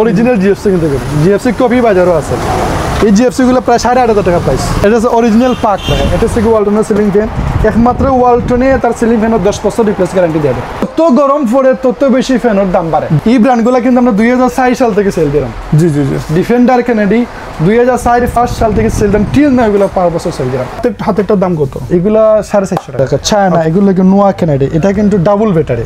Original GFC কিন্তু GFC copy বাজারও আছে। এই জিএফসি গুলো প্রায় 8,500 টাকা প্রাইস। এটা হচ্ছে অরিজিনাল পাক, এটা হচ্ছে ওয়ালটনের সিলিং ফ্যান। একমাত্র ওয়ালটনে তার সিলিং ফ্যানের 10 বছর রিপ্লেস গ্যারান্টি দেবে। তত গরম পড়ে তত বেশি ফ্যানের দাম বাড়ে। এই ব্র্যান্ডগুলো কিন্তু আমরা 2004 সাল থেকে সেল দিলাম। জি জি জি। ডিফেন্ডার কেনেডি 2004 সাল থেকে সেল দিলাম, টিল না এগুলো 5 বছর সেল দিলাম। হাতেরটার দাম কত? এগুলো 450 টাকা। চায়না এগুলো নোয়া কেনেডি, এটা কিন্তু ডাবল ব্যাটারি।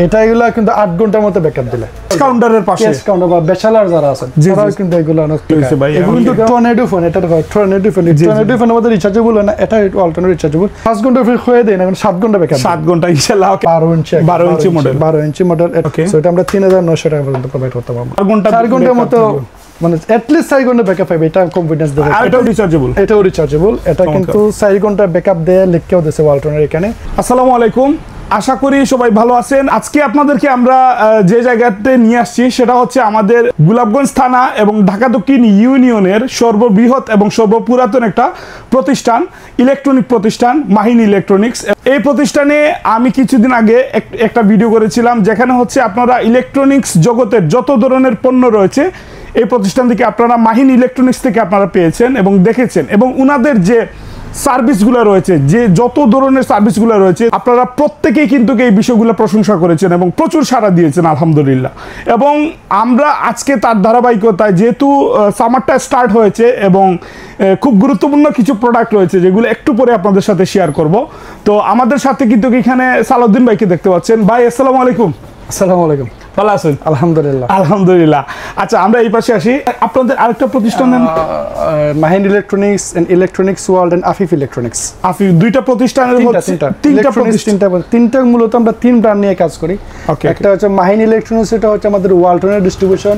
এটা এগুলো কিন্তু 8 ঘন্টার মতো ব্যাকআপ দিলে। কাউন্টারের পাশে ক্যাশ কাউন্টার বা ব্যাচেলার যারা আছে তারাও কিন্তু এগুলো অনেক ভাই। এগুলো কিন্তু টর্নেডো ফোন, এটা টর্নেডো ফোন। টর্নেডো ফোনের মধ্যে রিচার্জেবল না, এটা অল্টারনেটিভ রিচার্জেবল। 5 ঘন্টা ফ্রি হয়ে দেয় না, 7 ঘন্টা ব্যাকআপ। 7 ঘন্টা ইনশাআল্লাহ। 12 ইঞ্চি মডেল 12 ইঞ্চি মডেল। সো এটা আমরা 3900 টাকা পর্যন্ত প্রোভাইড করতে পারবো। 4 ঘন্টার মতো মানে এটলিস্ট 4 ঘন্টা ব্যাকআপ পাবে, এটা কনফিডেন্স দেবে। এটাও রিচার্জেবল, এটাও রিচার্জেবল। এটা কিন্তু 4 ঘন্টা ব্যাকআপ দেয় লিখকেও দিয়েছে ওয়ালটনের এখানে। আসসালামু আলাইকুম, আশা করি সবাই ভালো আছেন। আজকে আপনাদেরকে আমরা যে জায়গাতে নিয়ে আসছি সেটা হচ্ছে আমাদের গোলাপগঞ্জ থানা এবং ঢাকা দক্ষিণ ইউনিয়নের সর্ববৃহৎ এবং সর্বপুরাতন একটা প্রতিষ্ঠান, ইলেকট্রনিক প্রতিষ্ঠান মাহিন ইলেকট্রনিক্স। এই প্রতিষ্ঠানে আমি কিছুদিন আগে একটা ভিডিও করেছিলাম, যেখানে হচ্ছে আপনারা ইলেকট্রনিক্স জগতের যত ধরনের পণ্য রয়েছে এই প্রতিষ্ঠান থেকে আপনারা মাহিন ইলেকট্রনিক্স থেকে আপনারা পেয়েছেন এবং দেখেছেন, এবং উনাদের যে সার্ভিসগুলো রয়েছে, যে যত ধরনের সার্ভিসগুলো রয়েছে আপনারা প্রত্যেকেই কিন্তু এই বিষয়গুলো প্রশংসা করেছেন এবং প্রচুর সাড়া দিয়েছেন আলহামদুলিল্লাহ। এবং আমরা আজকে তার ধারাবাহিকতায়, যেহেতু সামারটা স্টার্ট হয়েছে এবং খুব গুরুত্বপূর্ণ কিছু প্রোডাক্ট রয়েছে যেগুলো একটু পরে আপনাদের সাথে শেয়ার করব। তো আমাদের সাথে কিন্তু এখানে সালাউদ্দিন ভাইকে দেখতে পাচ্ছেন। ভাই আসসালামু আলাইকুম। আসসালামু আলাইকুম। ভালো আছেন? আলহামদুলিল্লাহ। আলহামদুলিল্লাহ। আচ্ছা, আমরা এই পাশে আসি। আপনাদের আরেকটা প্রতিষ্ঠান Mahin electronics and electronics world and Afif electronics. Afif দুইটা প্রতিষ্ঠানের তিনটা মূলত আমরা 3 ব্র্যান্ড নিয়ে কাজ করি। একটা হচ্ছে মাহিন ইলেকট্রনিক্স, এটা হচ্ছে আমাদের ওয়ালটনের ডিস্ট্রিবিউশন।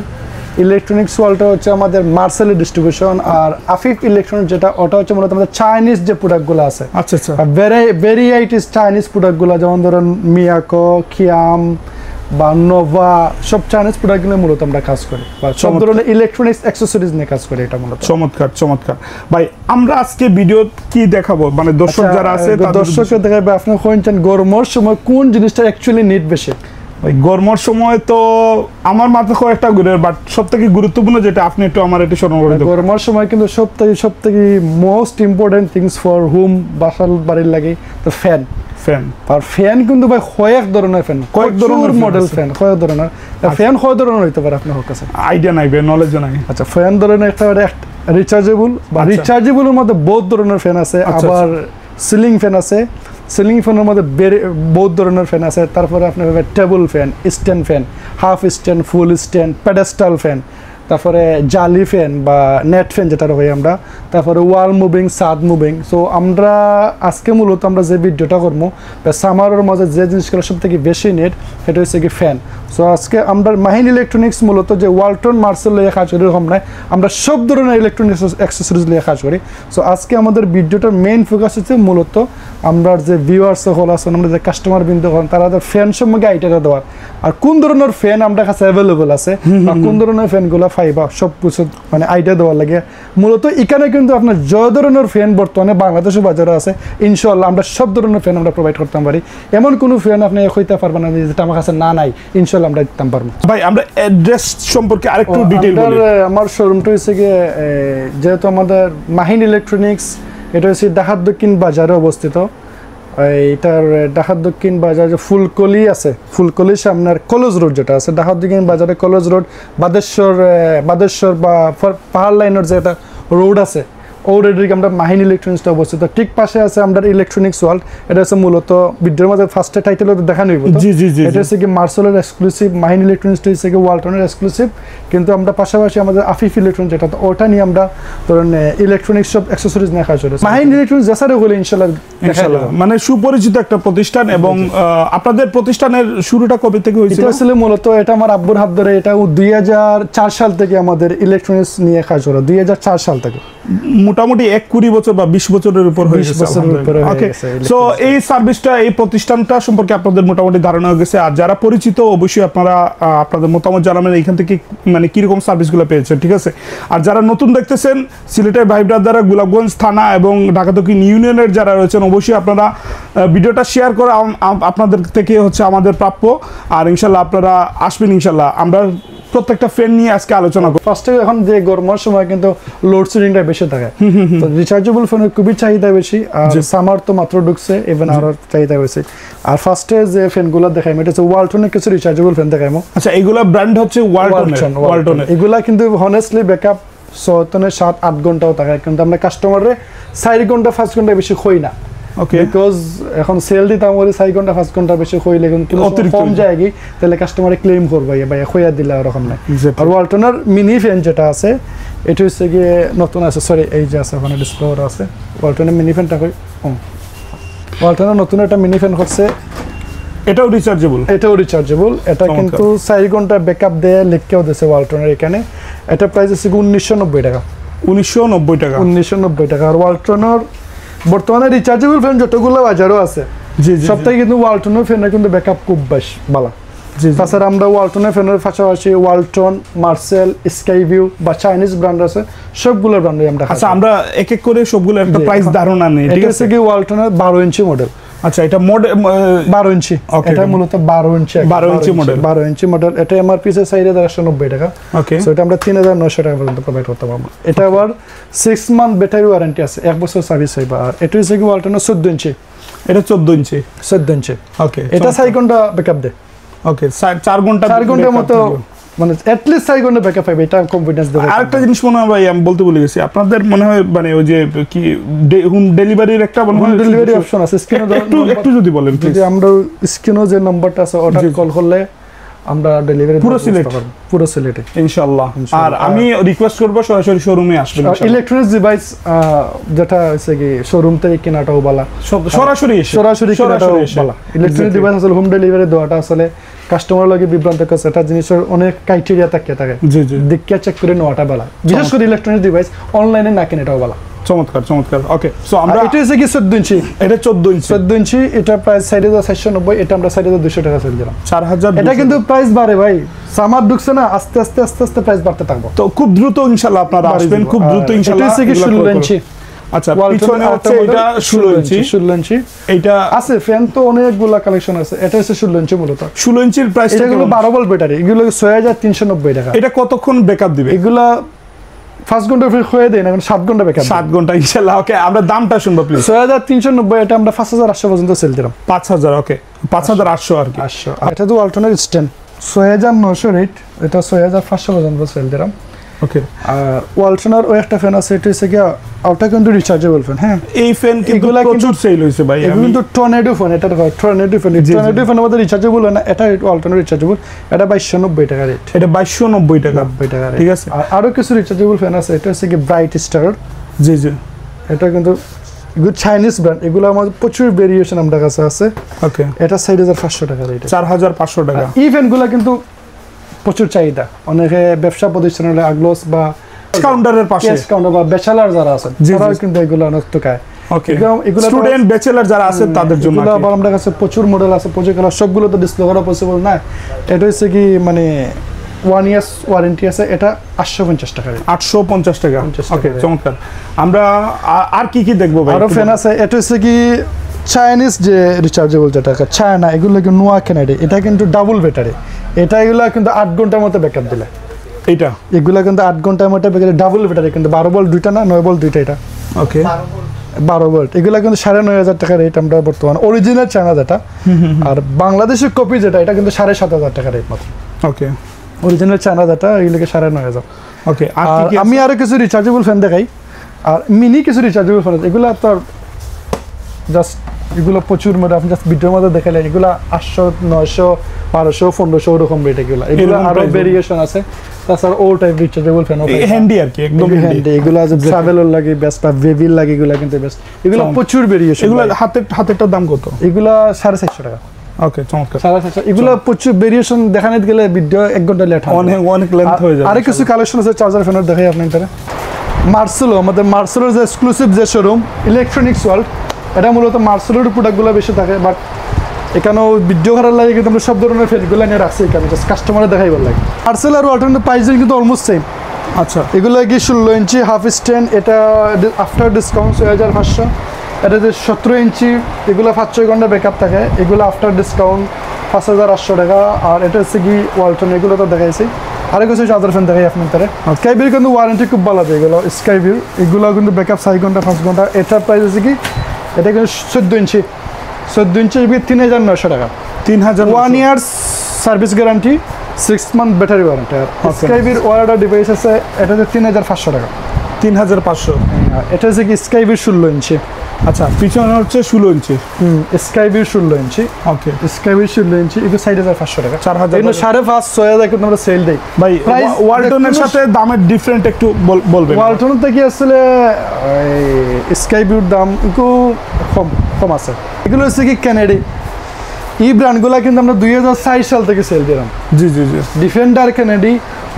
ইলেকট্রনিক্স ওয়ার্ল্ড হচ্ছে আমাদের মার্সেলের ডিস্ট্রিবিউশন। আর আফিফ ইলেকট্রনিক্স যেটা, ওটা হচ্ছে মূলত আমাদের চাইনিজ যে প্রোডাক্টগুলো আছে। আচ্ছা আচ্ছা। ভেরাইটিস চাইনিজ প্রোডাক্টগুলো, যেমন ধরেন মিয়াকো, কিয়াম বা নোভা, সব চাইনিজ প্রোডাক্টগুলো মূলত আমরা কাজ করি। সব ধরনের ইলেকট্রনিক্স অ্যাকসেসরিজ নিয়ে কাজ করি এটা মূলত। চমৎকার চমৎকার। ভাই, আমরা আজকে ভিডিও কি দেখাবো, মানে দর্শক যারা আছে দর্শককে দেখাবে আপনি কোনটান গরমের সময় কোন জিনিসটা অ্যাকচুয়ালি নিড বেশি। ভাই, গরমের সময় তো আমার মাথায় কয়েকটা ঘুরে, বাট সবথেকে গুরুত্বপূর্ণ যেটা আপনি একটু আমার একটু স্মরণ করে দেন। গরমের সময় কিন্তু সবথেকে most important things for home, বাড়ির লাগে তো ফ্যান। আর ফ্যান কিন্তু ভাই কয়েক ধরনের ফ্যান, কয়েক ধরনের মডেল ফ্যান, কয়েক ধরনের ফ্যান কয়েক ধরনের হইতে পারে আপনার কাছে আইডিয়া নাই, নলেজ নাই। আচ্ছা, ফ্যান ধরনের একটা রিচার্জেবল বা রিচার্জেবলের মধ্যে বহুত ধরনের ফ্যান আছে। আবার সিলিং ফ্যান আছে, সিলিং ফ্যানের মধ্যে বহুত ধরনের ফ্যান আছে। তারপরে আপনার table fan, stand fan, half stand, full stand, pedestal fan, তারপরে জালি ফ্যান বা নেট ফ্যান যেটা হয় আমরা, তারপরে ওয়াল মুভিং, ছাদ মুভিং। সো আমরা আজকে মূলত আমরা যে ভিডিওটা করবো সামারের মাঝে যে জিনিসগুলো সব থেকে বেশি নেট, সেটা হচ্ছে কি ফ্যান। সো আজকে আমরা মাহিন ইলেকট্রনিক্স মূলত যে ওয়ালটন মার্সেল লিয়ে কাজ করি এরকম নয়, আমরা সব ধরনের ইলেকট্রনিক্স অ্যাক্সেসরিজ লিয়ে কাজ করি। সো আজকে আমাদের ভিডিওটার মেইন ফোকাস হচ্ছে মূলত আমরা যে ভিউয়ার্স হল আছেন, আমরা যে কাস্টমার বিন্দু হন, তারা ফ্যান সম্পর্কে আইডিয়া দেওয়ার, আর কোন ধরনের ফ্যান আমাদের কাছে অ্যাভেলেবল আছে বা কোন ধরনের ফ্যানগুলো পাইবা সব কিছু মানে আইডিয়া দেওয়ার লাগে। মূলত এখানে কিন্তু আপনার যে ধরনের ফ্যান বর্তমানে বাংলাদেশের বাজারে আছে, ইনশাআল্লাহ আমরা সব ধরনের ফ্যান আমরা প্রোভাইড করতে পারি। এমন কোনো ফ্যান আপনি হইতে পারবেন না যেটা আমার কাছে না নাই, ইনশাআল্লাহ আমরা দিতে পারবো। ভাই, আমরা অ্যাড্রেস সম্পর্কে আরেকটু ডিটেইল বলি। আমার শোরুমটা হচ্ছে গিয়ে, যেহেতু আমাদের মাহিন ইলেকট্রনিক্স এটা হচ্ছে ঢাকা দক্ষিণ বাজারে অবস্থিত। এটার ঢাকা দক্ষিণ বাজারে ফুলকলি আছে, ফুলকলির সামনে কলেজ রোড যেটা আছে, ঢাকা দক্ষিণ বাজারে কলেজ রোড, বাদেশ্বর বা পাহাড় লাইনের যে একটা রোড আছে, ও রোডের আমরা মাহিন ইলেকট্রনিক্সটা অবস্থিত। ঠিক পাশে আছে আমরা ইলেকট্রনিক্স ওয়ার্ল্ড। এটা হচ্ছে মূলত ভিডিওর মধ্যে ফার্স্টে টাইটেল দেখা নিব। এটা হচ্ছে কি মার্সেলের এক্সক্লুসিভ, মাহিন ইলেকট্রনিক্সটা হচ্ছে কি ওয়ালটনের এক্সক্লুসিভ। কিন্তু আমরা পাশাপাশি আমাদের আফিফ ইলেকট্রনিক্স যেটা, ওটা নিয়ে আমরা ধরেন ইলেকট্রনিক্স সব অ্যাক্সেসরিজ নিয়ে কাজ করি। মাহিন ইলেকট্রনিক্স যেসারে বলে ইনশাআল্লাহ মানে সুপরিচিত একটা প্রতিষ্ঠান। এবং আপনাদের প্রতিষ্ঠানের শুরুটা কবে থেকে হয়েছিল? এটা আসলে মূলত এটা আমার আব্বুর হাত ধরে, এটা 2004 সাল থেকে আমাদের ইলেকট্রনিক্স নিয়ে কাজ করা, 2004 সাল থেকে। মোটামুটি 20 বছর বা 20 বছরের উপর হয়ে গেছে। ওকে, সো এই সার্ভিসটা, এই প্রতিষ্ঠানটা সম্পর্কে আপনাদের মোটামুটি ধারণা হয়ে গেছে। আর যারা পরিচিত অবশ্যই আপনারা আপনাদের মতামত জানাবেন এইখান থেকে মানে কিরকম সার্ভিসগুলো পেয়েছেন, ঠিক আছে। আর যারা নতুন দেখতেছেন, সিলেটের ভাই ব্রাদাররা গোলাপগঞ্জ থানা এবং ঢাকা দক্ষিণ ইউনিয়নের যারা রয়েছেন, অবশ্যই আপনারা ভিডিওটা শেয়ার করে আপনাদের থেকে হচ্ছে আমাদের প্রাপ্য। আর ইনশাল্লাহ আপনারা আসবেন, ইনশাল্লাহ আমরা প্রত্যেকটা ফ্যান নিয়ে আজকে আলোচনা করব। ফার্স্টে এখন যে গরমের সময় কিন্তু লোড শেডিংটা বেশি থাকে, তো রিচার্জেবল ফ্যানের খুবই চাহিদা বেশি। আর সামার তো মাত্র ঢুকছে, ইভেন আরো চাহিদা বেশি। আর ফার্স্টে যে ফ্যানগুলো দেখাইমো এটা হচ্ছে ওয়ালটনের কিছু রিচার্জেবল ফ্যান দেখাইমো। আচ্ছা, এগুলা ব্র্যান্ড হচ্ছে ওয়ালটনের। এগুলা কিন্তু হনেস্টলি ব্যাকআপ 7-8 ঘন্টাও থাকে, কিন্তু আমরা কাস্টমারে 4 ঘন্টা 5 ঘন্টা বেশি হই না। ওকে, বিকজ এখন সেল দিতাম ওরে 4 ঘন্টা 5 ঘন্টা বেশি হইলে কিন্তু কম যায় কি, তাহলে কাস্টমারে ক্লেম করবে ভাই হইয়া দিলে ওরকম নাই। আর ওয়ালটনের মিনি ফ্যান যেটা আছে এটা হচ্ছে গিয়ে নতুন আছে, সরি এই যে আছে ওখানে ডিসপ্লে আছে ওয়ালটনের মিনি ফ্যানটা কই, ওয়ালটনের নতুন একটা মিনি ফ্যান করছে, এটাও রিচার্জেবল। এটাও রিচার্জেবল। এটা কিন্তু 4 ঘন্টা ব্যাকআপ দেয়, লিখকেও দিয়েছে ওয়ালটনের এখানে। এটা প্রাইস আছে 1990 টাকা। 1990 টাকা। 1990 টাকা। আর ওয়ালটনের বর্তমানে রিচার্জেবল ফ্যান যতগুলো বাজারও আছে, জি, সবটাই কিন্তু ওয়ালটনের ফ্যানের কিন্তু ব্যাকআপ খুব বেশ ভালো। তাছাড়া আমরা ওয়ালটনের ফ্যানের পাশাপাশি ওয়ালটন, মার্সেল, স্কাইভিউ বা চাইনিজ ব্র্যান্ড আছে, সবগুলো ব্র্যান্ডই আমরা। আচ্ছা, আমরা এক এক করে সবগুলো একটা প্রাইস ধারণা নেই, ঠিক আছে। কি ওয়ালটনের 12 ইঞ্চি মডেল। আচ্ছা, এটা মডেল 12 ইঞ্চি, এটা মূলত 12 ইঞ্চি মডেল। 12 ইঞ্চি মডেল। এটা এমআরপি আছে 4190 টাকা। ওকে, সো এটা আমরা 3900 টাকা পর্যন্ত প্রোভাইড করতে পারবো। এটা আবার 6 মান্থ ব্যাটারি ওয়ারেন্টি আছে, 1 বছর সার্ভিস হইবা। আর এটা হচ্ছে কি ওয়ালটনের 14 ইঞ্চি। এটা 14 ইঞ্চি। 14 ইঞ্চি। ওকে, এটা 4 ঘন্টা ব্যাকআপ দেয়। ওকে, 4 ঘন্টার মতো, মানে এটলিস্ট 4 ঘন্টা ব্যাকআপ পাবে, এটা কনফিডেন্স দেবে। আরেকটা জিনিস মনে হয় ভাই, আমি বলতে ভুলে গেছি, আপনাদের মনে হয় মানে ওই যে কি হোম ডেলিভারির একটা ডেলিভারি অপশন আছে স্ক্রিনে, একটু যদি বলেন যদি আমরা স্ক্রিনে যে নাম্বারটা আছে ওটা কল করলে আমরা ডেলিভারি পুরো সিলেট, পুরো সিলেটে ইনশাআল্লাহ। আর আমি রিকোয়েস্ট করব সরাসরি শোরুমে আসবেন। ইলেকট্রনিক্স ডিভাইস যেটা হচ্ছে কি শোরুম থেকে কেনাটাও ভালো, সরাসরি কেনাটাও ভালো। ইলেকট্রনিক ডিভাইস আসলে হোম ডেলিভারি দেওয়াটা আসলে কাস্টমার লাগে বিভ্রান্ত করছে, এটা জিনিসের অনেক ক্রাইটেরিয়া থাকে, জি জি, দেখে চেক করে নেওয়াটা ভালো। বিশেষ করে ইলেকট্রনিক ডিভাইস অনলাইনে না কেনাটাও ভালো। চমৎকার চমৎকার। ওকে, সো আমরা এটা হচ্ছে কি 14 ইঞ্চি। এটা 14 ইঞ্চি। এটা প্রাইস 4490। এটা আমরা 4200 টাকা সেল দিলাম। 4000। এটা কিন্তু প্রাইস বাড়ে ভাই, সামার ঢুকছে না, আস্তে আস্তে আস্তে আস্তে প্রাইস বাড়তে থাকবে। তো খুব দ্রুত ইনশাআল্লাহ আপনারা আসবেন, খুব দ্রুত ইনশাআল্লাহ। এটা হচ্ছে কি 16 ইঞ্চি। আচ্ছা, পিছনে হচ্ছে এটা 16 ইঞ্চি। 16 ইঞ্চি এটা আছে। ফ্যান তো অনেকগুলা কালেকশন আছে। এটা হচ্ছে 16 ইঞ্চি মূলত। 16 ইঞ্চির প্রাইস এগুলো 12 ভোল্ট ব্যাটারি, এগুলো 6390 টাকা। এটা কতক্ষণ ব্যাকআপ দিবে? এগুলা 5 ঘন্টা ফ্রি হয়ে দেন, এখন 7 ঘন্টা ব্যাকআপ। 7 ঘন্টা ইনশাআল্লাহ। ওকে, আমরা দামটা শুনবো প্লিজ। 6390। এটা আমরা 5800 পর্যন্ত সেল দিলাম। 5000। ওকে, 5800 আর কি। এটা তো অল্টারনেট স্ট্যান্ড 6900 রেট, এটা 6500 পর্যন্ত সেল দিলাম। ওকে, আর ওয়ালটনের ওই একটা ফ্যান আছে, এটা হচ্ছে কি আউটটা কিন্তু রিচার্জেবল ফ্যান। হ্যাঁ, এই ফ্যান কিন্তু প্রচুর সেল হইছে ভাই। এগুলো কিন্তু টর্নেডো ফ্যান। এটা টর্নেডো ফ্যান। টর্নেডো ফ্যানের মধ্যে রিচার্জেবল হয় না, এটা ওয়ালটনের রিচার্জেবল। এটা 2290 টাকা রেট। এটা 2290 টাকা, 90 টাকা রেট, ঠিক আছে। আর আরো কিছু রিচার্জেবল ফ্যান আছে। এটা হচ্ছে কি ব্রাইট স্টার। জি জি, এটা কিন্তু চাইনিজ ব্র্যান্ড। এগুলো আমাদের প্রচুর ভেরিয়েশন আমাদের কাছে আছে। ওকে, এটা 4500 টাকা রেট। 4500 টাকা। এই ফ্যানগুলো কিন্তু প্রচুর চাহিদা। অনেকে ব্যবসা প্রতিষ্ঠান হলে আগলস বা কাউন্টারের পাশে কাউন্টার বা ব্যাচেলর যারা আছেন তারা কিন্তু এগুলো অনেক টাকায়। ওকে, এগুলো স্টুডেন্ট ব্যাচেলর যারা আছেন তাদের জন্য। এগুলো আবার আমাদের কাছে প্রচুর মডেল আছে, প্রচুর কালার। সবগুলো তো ডিসপ্লে করা পসিবল না। এটা হচ্ছে কি মানে 1 ইয়ার্স ওয়ারেন্টি আছে। এটা 850 টাকা। 850 টাকা। ওকে, চমৎকার। আমরা আর কি কি দেখবো ভাই? আরো ফ্যান আছে। এটা হচ্ছে কি চাইনিজ যে রিচার্জেবল যেটা চায়না, এগুলো কিন্তু নোয়া কেনাডি। এটা কিন্তু ডাবল ব্যাটারি। এটা এগুলো কিন্তু 8 ঘন্টার মতো ব্যাকআপ দিলে। এটা এগুলো কিন্তু 8 ঘন্টার মতো ব্যাকআপ, ডাবল ব্যাটারি কিন্তু 12 ভোল্ট দুইটা না, 9 ভোল্ট দুইটা। এটা ওকে, 12 ভোল্ট। এগুলো কিন্তু 9500 টাকা রেট আমরা বর্তমানে। অরিজিনাল চায়না যেটা, আর বাংলাদেশের কপি যেটা, এটা কিন্তু 7500 টাকা রেট মাত্র। ওকে, অরিজিনাল চায়না যেটা, এগুলোকে 9500। ওকে, আর আমি আরো কিছু রিচার্জেবল ফ্যান দেখাই। আর মিনি কিছু রিচার্জেবল ফ্যান আছে। এগুলো তো জাস্ট এগুলো প্রচুর মধ্যে আপনি জাস্ট ভিডিওর মধ্যে দেখালে এগুলো 800, 900, 1200, 1500 ওরকম রেট। এগুলো আরো ভেরিয়েশন আছে। তাছাড়া ওল টাইপ রিচার্জেবল ফ্যান হ্যান্ডি আর কি, একদম হ্যান্ডি। এগুলো আছে ট্রাভেলর লাগে বেস্ট বা বেবির লাগে, এগুলো কিন্তু বেস্ট। এগুলো প্রচুর ভেরিয়েশন। এগুলো হাতেরটার দাম কত? এগুলো 450 টাকা। ওকে, চমৎকার। 450। এগুলো প্রচুর ভেরিয়েশন দেখাতে গেলে ভিডিও 1 ঘন্টা লেট হয়, অনেক লেন্থ হয়ে যায়। আরে কিছু কালেকশন আছে চার্জার ফ্যানের দেখাই আপনাদের। মার্সেলো, আমাদের মার্সেলোর যে এক্সক্লুসিভ যে শোরুম ইলেকট্রনিক্স ওয়ার্ল্ড, এটা মূলত মার্সেলোর প্রোডাক্টগুলো বেশি থাকে। বাট এখানেও ভিডিও করার লাগে কিন্তু আমরা সব ধরনের ফ্যানগুলো নিয়ে রাখছি এখানে, জাস্ট কাস্টমারে দেখাই ভালো লাগে। মার্সেল আর ওয়ালটনের প্রাইস কিন্তু অলমোস্ট সেম। আচ্ছা, এগুলো কি 16 ইঞ্চি হাফ স্ট্যান্ড, এটা আফটার ডিসকাউন্ট 6500। এটা যে 17 ইঞ্চি, এগুলো 5-6 ঘন্টা ব্যাকআপ থাকে, এগুলো আফটার ডিসকাউন্ট 5800 টাকা। আর এটা হচ্ছে কি ওয়ালটন, এগুলো তো দেখাইছি। আরেক কিছু চাদর ফ্যান দেখাই আপনাদের। স্কাইভির কিন্তু ওয়ারেন্টি খুব ভালো দেয় এগুলো, স্কাইভির এগুলো কিন্তু ব্যাকআপ 6 ঘন্টা 5 ঘন্টা। এটার প্রাইস হচ্ছে কি, এটা কিন্তু 14 ইঞ্চি 3900 টাকা। 3000, 1 year service guarantee, 6 month battery warranty. আর স্কাইভির ওয়ারেন্টার ডিভাইস আছে, এটা হচ্ছে 3500 টাকা। 3500। এটা হচ্ছে কি স্কাইভির 16 ইঞ্চি। আচ্ছা, পিছনে হচ্ছে 16 ইঞ্চি। স্কাইভির 16 ইঞ্চি। ওকে, স্কাইভির 16 ইঞ্চি, এগুলো 4500 টাকা। 4000, এগুলো 5,500-6,000 কিন্তু আমরা সেল দেই ভাই। প্রাইস ওয়ালটনের সাথে দামের ডিফারেন্ট একটু বলবেন? ওয়ালটন থেকে আসলে স্কাইভিউর দাম একটু কম আছে। এগুলো হচ্ছে কি ক্যানাডি, এই ব্র্যান্ডগুলো কিন্তু আমরা 2004 সাল থেকে সেল দিলাম। জি জি জি। ডিফেন্ডার ক্যানাডি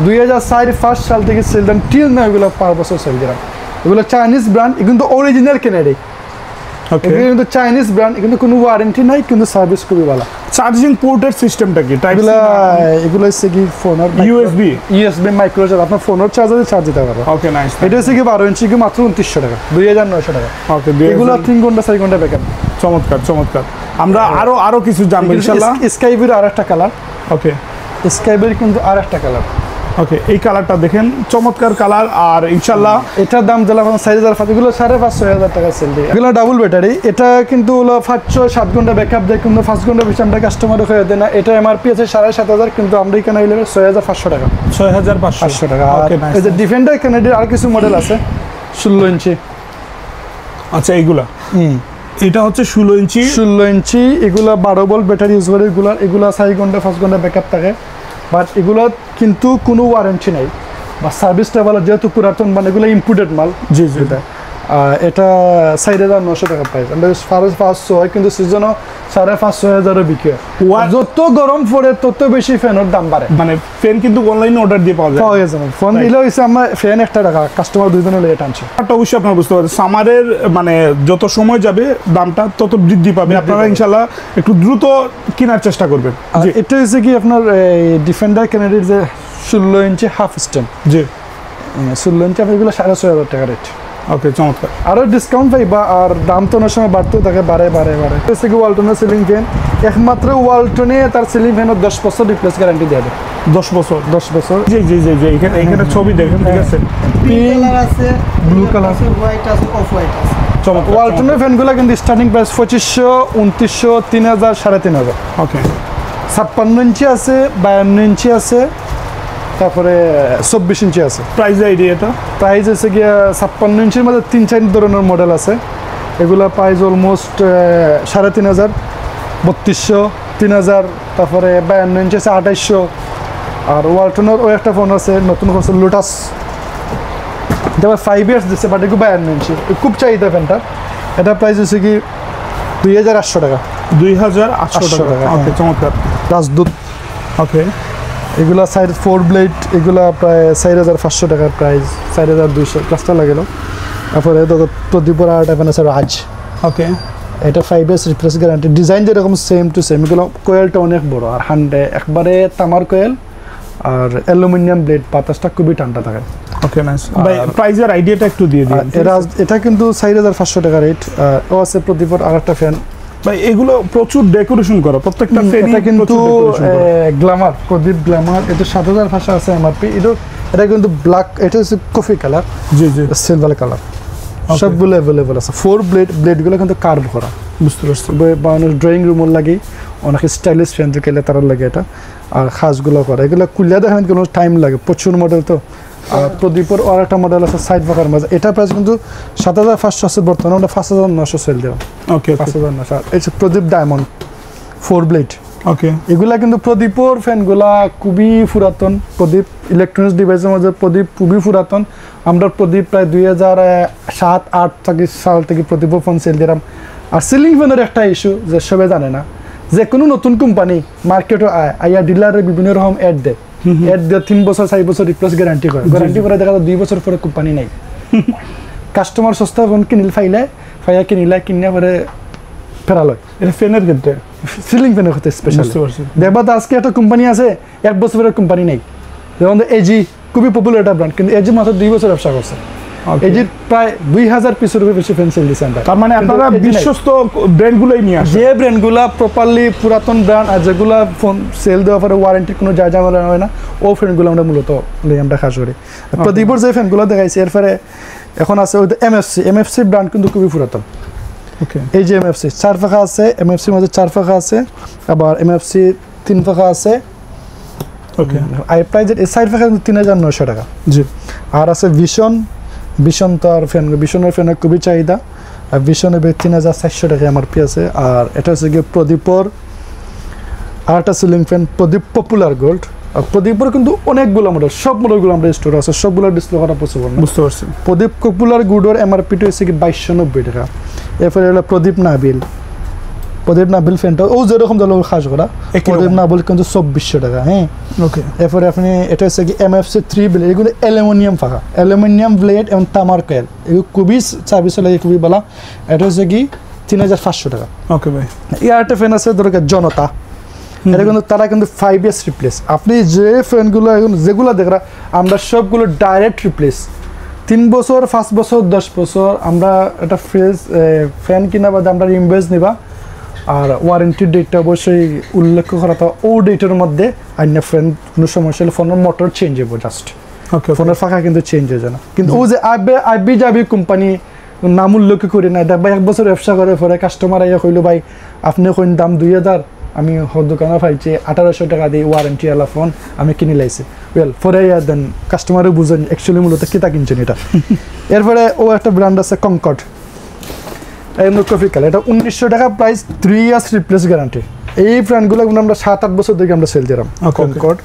2004 সাল থেকে সেল দিলাম, টিল না এগুলো পার বছর সেল দিলাম। এগুলো চাইনিজ ব্র্যান্ড, কিন্তু অরিজিনাল ক্যানাডি। ওকে, এগুলো কিন্তু চাইনিজ ব্র্যান্ড, কিন্তু কোনো ওয়ারেন্টি নাই, কিন্তু সার্ভিস খুবই ভালো। চার্জিং পোর্টের সিস্টেমটা কি? এগুলো হচ্ছে কি ফোনের ইউএসবি মাইক্রো চার্জ, আপনার ফোনের চার্জারে চার্জ দিতে পারবে। ওকে, নাইস। এটা হচ্ছে কি 12 ইঞ্চি, কি মাত্র 2900 টাকা, 2900 টাকা। ওকে, এগুলো 3 ঘন্টা 4 ঘন্টা ব্যাকআপ। চমৎকার চমৎকার। আমরা আরো কিছু জানবো ইনশাআল্লাহ। স্কাইভির আরেকটা কালার। ওকে, স্কাইভির কিন্তু আরেকটা কালার। ওকে, এই কালারটা দেখেন, চমৎকার কালার। আর ইনশাআল্লাহ এটার দাম দিলাম 4500, এগুলো 5,500 টাকা সেল দিই। এগুলো ডাবল ব্যাটারি, এটা কিন্তু হলো 5-7 ঘন্টা ব্যাকআপ দেয়, কিন্তু 5 ঘন্টা বেশি আমরা কাস্টমার হয়ে দেয় না। এটা এমআরপি আছে 7,500, কিন্তু আমরা এখানে 6500 টাকা। 6500 টাকা। এই যে ডিফেন্ডার ক্যানাডির আর কিছু মডেল আছে 16 ইঞ্চি। আচ্ছা, এইগুলা এটা হচ্ছে 16 ইঞ্চি। এগুলা 12 ভোল্ট ব্যাটারি ইউজ করে। এগুলা 4 ঘন্টা 5 ঘন্টা ব্যাকআপ থাকে। বাট এগুলো কিন্তু কোনো ওয়ারেন্টি নাই বা সার্ভিসটা ভালো, যেহেতু পুরাতন, মানে এগুলো ইম্পোর্টেড মাল। জি জি। এটা 4,900 টাকা প্রাইস, আমরা 5,500 হয়, কিন্তু সিজনও 5,500 বিক্রি হয়। যত গরম পড়ে তত বেশি ফ্যানের দাম বাড়ে। মানে ফ্যান কিন্তু অনলাইনে অর্ডার দিয়ে পাওয়া যায়। ফোন দিলে হয়েছে আমরা ফ্যান 1 টাকা, কাস্টমার 2 জনে লেট আনছে। অবশ্যই আপনারা বুঝতে পারছেন, সামারের মানে যত সময় যাবে দামটা তত বৃদ্ধি পাবে। আপনারা ইনশাআল্লাহ একটু দ্রুত কেনার চেষ্টা করবেন। এটা হচ্ছে কি আপনার ডিফেন্ডার ক্যানাডির যে 16 ইঞ্চি হাফ স্ট্যান্ড। জি, 16 ইঞ্চি এগুলো 6,500 টাকা রেট। ওকে, চমৎকার। আরও ডিসকাউন্ট পাইবা, আর দাম তো অনেক সময় বাড়তেও থাকে, বাড়ে। হচ্ছে কি ওয়ালটনের সিলিং ফ্যান, একমাত্র ওয়ালটনে তার সিলিং ফ্যানের 10 বছর রিপ্লেস গ্যারান্টি দেবে। 10 বছর। জি। এখানে ছবি দেখেন, ঠিক আছে। পিঙ্ক কালার আছে, ব্লু কালার আছে, হোয়াইট আছে, অফ হোয়াইট আছে। চমৎকার। ওয়ালটনের ফ্যানগুলো কিন্তু স্টার্টিং প্রাইস 2500, 2900, 3000, 3500। ওকে, 56 ইঞ্চি আছে, 52 ইঞ্চি আছে, তারপরে 24 ইঞ্চি আছে। প্রাইস আইডিয়াটা? প্রাইস হচ্ছে গিয়ে 56 ইঞ্চির মধ্যে 3-4 ধরনের মডেল আছে। এগুলো প্রাইস অলমোস্ট 3500, 3200, 3000, তারপরে 52 ইঞ্চি আছে 2800। আর ওয়ালটনের ওই একটা ফোন আছে নতুন, হচ্ছে লোটাস, এটা 5 ইয়ার্স দিচ্ছে, বাট একটু 52 ইঞ্চি, খুব চাহিদা ফ্যানটা। এটা প্রাইস হচ্ছে কি 2800 টাকা। 2800 টাকা। ওকে, চমৎকার। রাজদূত। ওকে, এগুলা 4 ব্লেড, এগুলা প্রায় 4,500 টাকার প্রাইস, 4,200 প্লাসটা লাগেল। তারপরে প্রদীপর আর একটা আছে রাজ। ওকে, এটা 5 ইয়ার্স রিপ্লেস গ্যারান্টি, ডিজাইন যেরকম সেম টু সেম। এগুলো কোয়েলটা অনেক বড়, আর একবারে তামার কোয়েল, আর অ্যালুমিনিয়াম ব্লেড, বাতাসটা খুবই ঠান্ডা থাকে। ওকে, নাইস। ভাই প্রাইজের আইডিয়াটা একটু দিয়ে দিন। এটা কিন্তু 4,500 টাকা রেট। ও আছে প্রদীপর আর একটা ফ্যান। ভাই এগুলো প্রচুর ডেকোরেশন করা, প্রত্যেকটা ফ্যানই এটা কিন্তু গ্ল্যামার, প্রদীপ গ্ল্যামার। এটা 7,500 আছে এমআরপি। এটা কিন্তু ব্ল্যাক, এটা হচ্ছে কফি কালার। জি জি, সিলভার কালার, সবগুলো অ্যাভেলেবল আছে। 4 ব্লেডগুলো কিন্তু কার্ভ করা। বুঝতে পারছি। মানুষ ড্রয়িং রুমের লাগে, অনেক স্টাইলিশ ফ্যান কেলে তার লাগে এটা। আর খাসগুলো করা, এগুলো কুলিয়া দেখেন কোনো টাইম লাগে, প্রচুর মডেল তো। আর প্রদীপের আর একটা মডেল আছে সাইড ফাঁকার মাঝে, এটা প্রাইস কিন্তু 7,500 আছে বর্তমানে, আমরা 5,900 সেল দেওয়া। ওকে, 5,900। এই প্রদীপ ডায়মন্ড 4 ব্লেড। ওকে, এগুলা কিন্তু প্রদীপর ফ্যানগুলা খুবই পুরাতন। প্রদীপ ইলেকট্রনিক্স ডিভাইসের মধ্যে প্রদীপ খুবই পুরাতন। আমরা প্রদীপ প্রায় 2007-8 সাল থেকে প্রদীপর ফোন সেল দিলাম। আর সিলিং ফ্যানের একটা ইস্যু যে সবাই জানে না, যে কোনো নতুন কোম্পানি মার্কেটে আইয়া ডিলারে বিভিন্ন রকম অ্যাড দেয়। 3 বছর 4 বছর রিপ্লেস গ্যারান্টি করে, দেখা যায় 2 বছর পরে কোম্পানি নেই। কাস্টমার সস্তা ফোন কিনিল ফাইয়া কিনিয়া পরে ফেরালয়। এটা ফ্যানের ক্ষেত্রে সিলিং ফ্যানের ক্ষেত্রে স্পেশাল। বুঝতে পারছি। দেখবা তো আজকে একটা কোম্পানি আছে 1 বছরের কোম্পানি নেই, যেমন এজি খুবই পপুলার একটা ব্র্যান্ড, কিন্তু এজি মাত্র 2 বছর ব্যবসা করছে। এজির প্রায় 2000 পিসের বেশি ফ্যান সেল দিচ্ছে। তার মানে আপনারা বিশ্বস্ত ব্র্যান্ডগুলোই নিয়ে আসেন। যে ব্র্যান্ডগুলা প্রপারলি পুরাতন ব্র্যান্ড আর যেগুলা ফোন সেল দেওয়ার পরে ওয়ারেন্টির কোনো ঝামেলা হয় না, ও ফ্যানগুলো আমরা মূলত আমরা খাস করি। প্রদীপর যে ফ্যানগুলো দেখাইছি এরপরে এখন আছে ওই এমএফসি ব্র্যান্ড কিন্তু খুবই পুরাতন। ওকে, এই যে এমএফসি 4 ফাঁকা আছে, এমএফসির মধ্যে 4 ফাঁকা আছে, আবার এমএফসি 3 ফাঁকা আছে। ওকে, আই প্রাইজের এই 4 ফাঁকা 3900 টাকা। জি। আর আছে ভিশন তো আর ভিশনের ফ্যানের খুবই চাহিদা, আর ভিশনের 3400 টাকা এমআরপি আছে। আর এটা হচ্ছে গিয়ে প্রদীপর আর একটা সিলিং ফ্যান, প্রদীপ পপুলার গোল্ড। আর প্রদীপর কিন্তু অনেকগুলো মডেল, সব মডেলগুলো আমরা স্টোর আছে, সবগুলো ডিসপ্লে করা পসিবল না। বুঝতে পারছি। প্রদীপ পপুলার গুডোর এমআরপিটা হচ্ছে কি 2290 টাকা। এরপরে হলো প্রদীপ নাবিল ফ্যানটা ও যেরকম দল খাস করা, প্রদীপ নাবিল কিন্তু 2400 টাকা। হ্যাঁ, ওকে। এরপরে আপনি এটা হচ্ছে কি এমএফসি 3 ব্লেড, এগুলো অ্যালুমিনিয়াম ফাঁকা, অ্যালুমিনিয়াম ব্লেড এবং তামার কয়েল, এগুলো খুবই সার্ভিস লাগে, খুবই ভালো। এটা হচ্ছে কি 3500 টাকা। ওকে ভাই। একটা ফ্যান আছে দরকার জনতা, এটা কিন্তু তারা কিন্তু 5 ইয়ার্স রিপ্লেস। আপনি যে ফ্যানগুলো এখন যেগুলো দেখরা আমরা সবগুলো ডাইরেক্ট রিপ্লেস, 3 বছর 5 বছর 10 বছর আমরা একটা ফ্রেশ ফ্যান কিনা বাদে আমরা ইনভয়েস নিবা, আর ওয়ারেন্টির ডেটটা অবশ্যই উল্লেখ করা, তো ও ডেটের মধ্যে আইনা ফ্যান কোনো সমস্যা হলে ফোনের মোটর চেঞ্জ হবো, জাস্ট ওকে, ফোনের ফাঁকা কিন্তু চেঞ্জ হয়ে যায় না। কিন্তু ও যে আইবি যাবি কোম্পানি নাম উল্লেখ করি না, দেখ ভাই 1 বছর ব্যবসা করে পরে কাস্টমার আইয়া কইলো ভাই আপনি কইন দাম 2000, আমি দোকানে পাইছি 1800 টাকা দিয়ে ওয়ারেন্টি আলা ফোন আমি কিনে লাইছি, ওয়েল পরে দেন কাস্টমারও বুঝেন অ্যাকচুয়ালি মূলত কিতা কিনছেন এটা। এরপরে ও একটা ব্র্যান্ড আছে কনকর্ড, এটা 1900 টাকা প্রাইস, 3 ইয়ার্স রিপ্লেস গ্যারান্টি। এই ব্র্যান্ডগুলো আমরা 7-8 বছর থেকে আমরা সেল দিলাম কনকর্ড।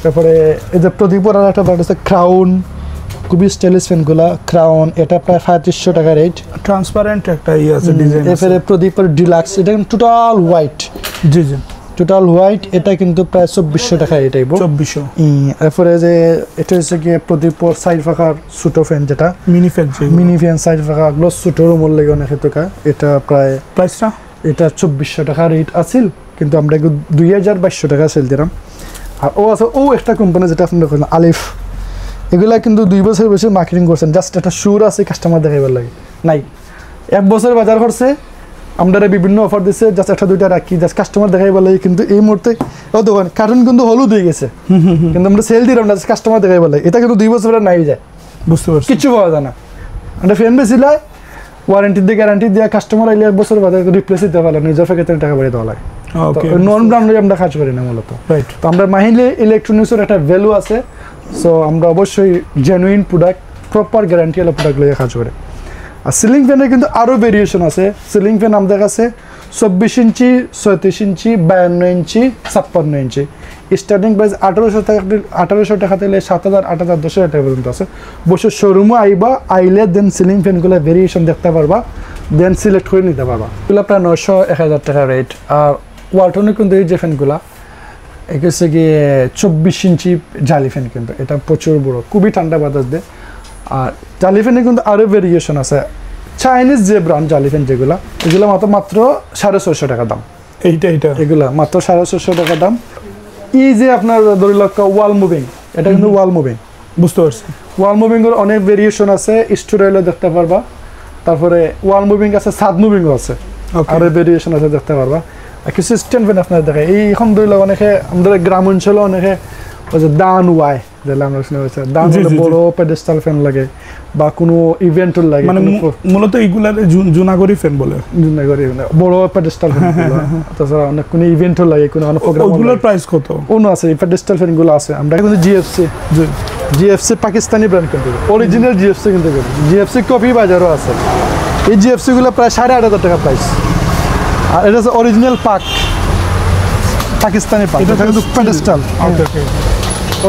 তারপরে এই যে প্রদীপর আর একটা ব্র্যান্ড আছে ক্রাউন, খুবই স্টাইলিশ ফ্যানগুলা ক্রাউন, এটা প্রায় 3500 টাকা রেট। ট্রান্সপারেন্ট একটা আছে ডিজাইন। এরপরে প্রদীপের ডিলাক্স, এটা টোটাল হোয়াইট। জি জি, টোটাল হোয়াইট, এটা কিন্তু প্রায় 2400 টাকা এটাই 2400। এরপরে যে এটা হচ্ছে গিয়ে প্রদীপর সাইড ফাঁকার ছোটো ফ্যান, যেটা মিনি ফ্যান সাইড ফাঁকা গুলো ছোটোর মূল্য লাগে অনেক টাকা। এটা প্রায় প্রাইসটা এটা 2400 টাকা রেট আছিল, কিন্তু আমরা 2200 টাকা সেল দিলাম। আর ও আছে ও একটা কোম্পানি যেটা আপনি দেখলেন আলিফ, এগুলা কিন্তু 2 বছর বেশি মার্কেটিং করছেন, জাস্ট একটা সুর আছে কাস্টমার দেখাইবার লাগে নাই। 1 বছর বাজার করছে, আমরা বিভিন্ন অফার দিচ্ছে, জাস্ট 1-2টা রাখি, জাস্ট কাস্টমার দেখাইবার লাগে। কিন্তু এই মুহূর্তে ও দোকান কার্টুন কিন্তু হলুদ হয়ে গেছে, কিন্তু আমরা সেল দিলাম না, কাস্টমার দেখাইবার লাগে। এটা কিন্তু 2 বছর নাই যায়, বুঝতে পারছি। কিছু পাওয়া যায় না। আমরা ফ্যান বেশিলাই ওয়ারেন্টি দিয়ে গ্যারান্টি দিয়ে কাস্টমার আইলে 1 বছর বাদে রিপ্লেস দিতে পারলে নিজের প্যাকেটের টাকা বাড়িয়ে দেওয়া লাগে। নন ব্র্যান্ডে আমরা কাজ করি না মূলত। রাইট। তো আমরা মাহিলি ইলেকট্রনিক্সের একটা ভ্যালু আছে, সো আমরা অবশ্যই জেনুইন প্রোডাক্ট, প্রপার গ্যারান্টি ওয়ালা প্রোডাক্ট লিয়ে কাজ করি। আর সিলিং ফ্যানের কিন্তু আরও ভেরিয়েশন আছে। সিলিং ফ্যান আমাদের কাছে 24 ইঞ্চি, 36 ইঞ্চি, 52 ইঞ্চি, 56 ইঞ্চি। স্টার্টিং প্রাইস 1800 টাকা থেকে 7000, 8000, 10,000 টাকা পর্যন্ত আছে। বসে শোরুমে আইলে দেন সিলিং ফ্যানগুলো ভেরিয়েশন দেখতে পারবা, দেন সিলেক্ট করে নিতে পারবা। এগুলো প্রায় 900-1000 টাকা রেট। আর ওয়ালটনের কিন্তু এই যে ফ্যানগুলা এগুলো হচ্ছে গিয়ে 24 ইঞ্চি জালি ফ্যান, কিন্তু এটা প্রচুর বড়, খুবই ঠান্ডা বাতাস দেয়। আর জালি ফ্যানে কিন্তু আরও ভেরিয়েশন আছে। চাইনিজ যে ব্র্যান্ড জালি ফ্যান যেগুলো, এগুলো মাত্র 650 টাকা দাম। এইটা এগুলা মাত্র 650 টাকা দাম। এই যে আপনার ধরে লক্ষ্য ওয়াল মুভিং, এটা কিন্তু ওয়াল মুভিং, বুঝতে পারছি। ওয়াল মুভিংয়ের অনেক ভেরিয়েশন আছে, স্টোরেলও দেখতে পারবা। তারপরে ওয়াল মুভিং আছে, ছাদ মুভিংও আছে, আরও ভেরিয়েশন আছে দেখতে পারবা। আর কিছু স্ট্যান্ড ফ্যান আপনার দেখে এই এখন ধরে লোক অনেকে আমাদের গ্রাম অঞ্চলে অনেকে ওই যে দান ওয়াই যেটা আমরা শুনে হয়েছে, দান বড় পেডেস্টাল ফ্যান লাগে বা কোনো ইভেন্টের লাগে, মানে মূলত এইগুলার জুনাগড়ি ফ্যান বলে, জুনাগড়ি বড় পেডেস্টাল ফ্যান। তাছাড়া অনেক কোনো ইভেন্টের লাগে, কোনো প্রোগ্রাম। ওগুলোর প্রাইস কত? অন্য আছে পেডেস্টাল ফ্যানগুলো আছে। আমরা কিন্তু জিএফসি পাকিস্তানি ব্র্যান্ড কিন্তু অরিজিনাল জিএফসি কিন্তু জিএফসি কপি বাজারও আছে। এই জিএফসিগুলো প্রায় 8500 টাকা প্রাইস। আর এটা হচ্ছে অরিজিনাল পাকিস্তানি পাক, এটা কিন্তু পেডেস্টাল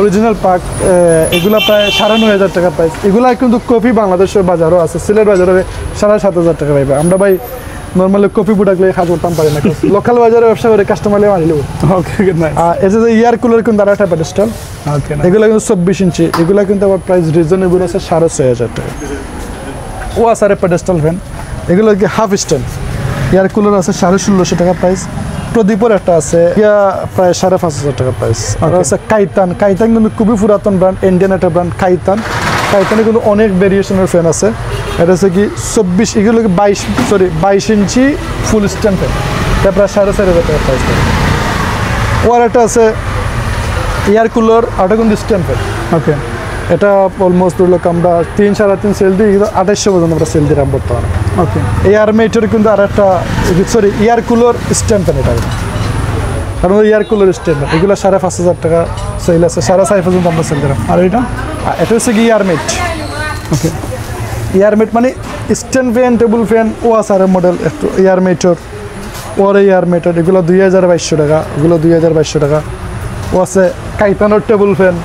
অরিজিনাল পাক। এগুলা প্রায় 9500 টাকা প্রাইস। এগুলা কিন্তু কপি বাংলাদেশের বাজারও আছে, সিলেট বাজারে 7500 টাকা পাইবে। আমরা ভাই নর্মালি কপি প্রোডাক্ট লিয়ে কাজ করতাম পারি না, লোকাল বাজারে ব্যবসা করে কাস্টমার লিয়ে মানিলেও। আর এই যে ইয়ার কুলার কিন্তু আর একটা পেডেস্টাল, এগুলা কিন্তু 24 ইঞ্চি। এগুলা কিন্তু আবার প্রাইস রিজনেবল আছে 6500 টাকা। ওয়াসারের পেডেস্টাল ফ্যান, এগুলো কি হাফ স্ট্যান্ড। এয়ার কুলার আছে 1650 টাকা প্রাইস। প্রদীপের একটা আছে প্রায় 5,500 টাকা প্রাইস। আর আছে কাইতান কিন্তু খুবই পুরাতন ব্র্যান্ড, ইন্ডিয়ান একটা ব্র্যান্ড কাইতানে কিন্তু অনেক ভেরিয়েশনের ফ্যান আছে। এটা হচ্ছে কি 24, এগুলো কি 22 ইঞ্চি ফুল স্ট্যান্ড ফ্যান, এটা প্রায় 4,500 টাকা প্রাইস পড়ে। ওর একটা আছে এয়ার কুলার, ওটা কিন্তু স্ট্যান্ড ফ্যান। ওকে, এটা অলমোস্ট ধরলো আমরা 3-3.5 সেল দিই, 2800 পর্যন্ত আমরা সেল দিলাম বর্তমানে। ওকে, এয়ার মেটার কিন্তু আর একটা এয়ার কুলার স্ট্যান্ড ফ্যান, এটা কারণ এয়ার কুলার স্ট্যান্ড এগুলো 5,500 টাকা সেল আছে, 4,500 পর্যন্ত আমরা সেল দিলাম। আর এটা এটা হচ্ছে কি ইয়ারমেট। ওকে, ইয়ারমেট মানে স্ট্যান্ড ফ্যান, টেবিল ফ্যান, ও আছে আর মডেল একটু ইয়ারমেটর, ওর ইয়ারমেটর, এগুলো 2,200 টাকা, এগুলো 2,200 টাকা। ও আছে কাইতানোর টেবিল ফ্যান,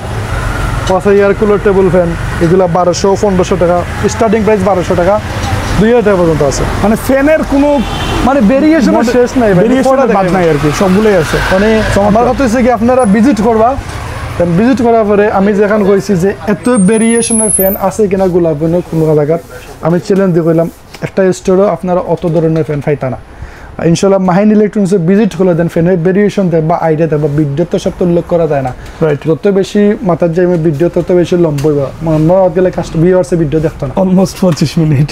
ও আছে এয়ার কুলার টেবিল ফ্যান, এগুলো 1,200-1,500 টাকা, স্টার্টিং প্রাইস 1,200 টাকা, 2,000 টাকা পর্যন্ত আছে। মানে ফ্যানের কোনো মানে ভেরিয়েশনের শেষ নাই, ভেরিয়েশনের বাদ নাই আর কি, সবগুলোই আছে। মানে আমার কথা হচ্ছে কি আপনারা ভিজিট করবা, ভিজিট করার পরে আমি যেখানে কইছি যে এত ভেরিয়েশনের ফ্যান আছে কিনা গোলাপগঞ্জের কোনো জায়গায়, আমি চ্যালেঞ্জ দিয়ে কইলাম একটা স্টোরও আপনারা অত ধরনের ফ্যান পাইতা না। ইনশাল্লাহ মাহিন ইলেকট্রনিক্সে ভিজিট করে দেন, ফ্যানের ভেরিয়েশন দেয় বা আইডিয়া দেয় বা ভিডিও তো সব তো উল্লেখ করা যায় না। রাইট, যত বেশি মাথার যাই ভিডিও তত বেশি লম্বই বা মনে গেলে কাস্টমার ভিউয়ার্সে ভিডিও দেখতো না। অলমোস্ট 25 মিনিট।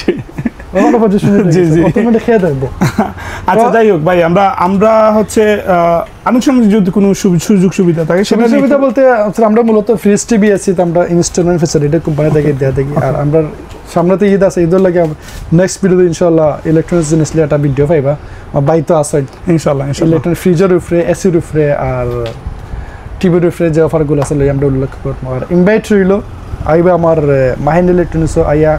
জি, জি। খেয়ে দেখবো। আচ্ছা, যাই হোক ভাই, আমরা হচ্ছে আনুষঙ্গিক যদি কোনো সুযোগ সুবিধা থাকে সেটা সুবিধা বলতে আমরা মূলত ফ্রিজ টিভি আছি, আমরা ইনস্টলমেন্ট ফ্যাসিলিটি কোম্পানি থেকে দেওয়া দেখি। আর আমরা সামনেতে ঈদ আছে, ঈদের লাগে নেক্সট ভিডিওতে ইনশাল্লাহ ইলেকট্রনিক্স জিনিস নিয়ে একটা ভিডিও পাইবা। বাইতো আছে ইনশাল্লাহ ইলেকট্রনিক ফ্রিজের উপরে, এসির উপরে আর টিভির উপরে যে অফারগুলো আছে আমরা উল্লেখ করবো। আর ইনভাইট রইল আইবা আমার মাহিন ইলেকট্রনিক্স আইয়া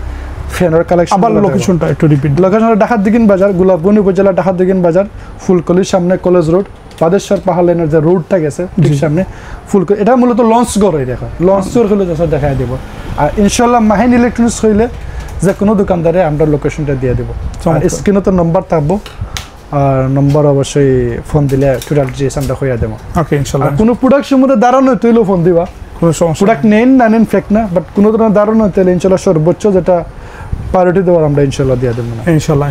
ফ্যানের কালেকশন। আবার লোকেশনটা একটু রিপিট। লোকেশনটা ঢাকার-দিগিন বাজার, গোলাপগঞ্জ উপজেলা ঢাকার-দিগিন বাজার, ফুলকলির সামনে কলেজ রোড, বাদেশ্বর পাহাড় লাইনের যে রোডটা গেছে ঠিক সামনে ফুলকলি। এটা মূলত লঞ্চ গড়ই দেখো, লঞ্চ গড় হলে যা দেখাই দেবো। আর ইনশাল্লাহ মাহিন ইলেকট্রনিক্স হইলে যে কোনো দোকানদারে আমরা লোকেশনটা দিয়ে দেবো। আর স্ক্রিনে তো নম্বর থাকবো, আর নম্বর অবশ্যই ফোন দিলে টোটাল ডিটেইলস আমরা হইয়া দেবো। ওকে, ইনশাল্লাহ। কোনো প্রোডাক্ট সম্বন্ধে দাঁড়ানো তুইলেও ফোন দিবা, কোনো সমস্যা। প্রোডাক্ট নেন না নেন ফেক না, বাট কোনো ধরনের দাঁড়ানো তাহলে ইনশাল্লাহ সর্বোচ্চ যেটা প্রায়োরিটি দেওয়ার আমরা ইনশাল্লাহ দিয়ে দেবো না। ইনশাল্লাহ।